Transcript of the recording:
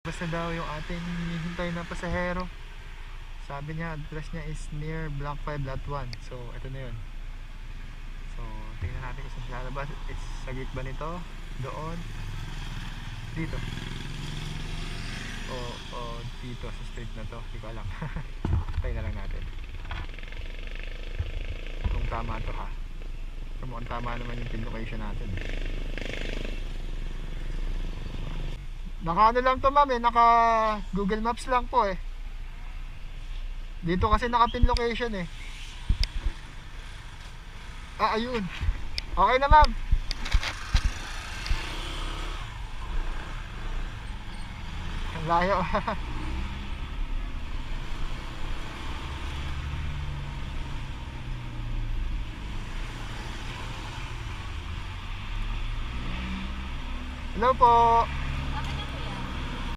Basta daw yung ating hinihintay na pasahero. Sabi niya, address niya is near Block 5 Lot 1. So, ito na yun. So, tingnan natin kung saan siya lalabas. Is sa gate ba nito? Doon? Dito? O dito sa street na to? Hindi ko alam. Tayo na lang natin. Kung tama to ha. Mukhang tama naman yung pin location natin. Naka ano lang to ma'am eh, naka Google Maps lang po eh. Dito kasi naka pin location eh. Ayun. Okay na ma'am. Ang layo. Hello po.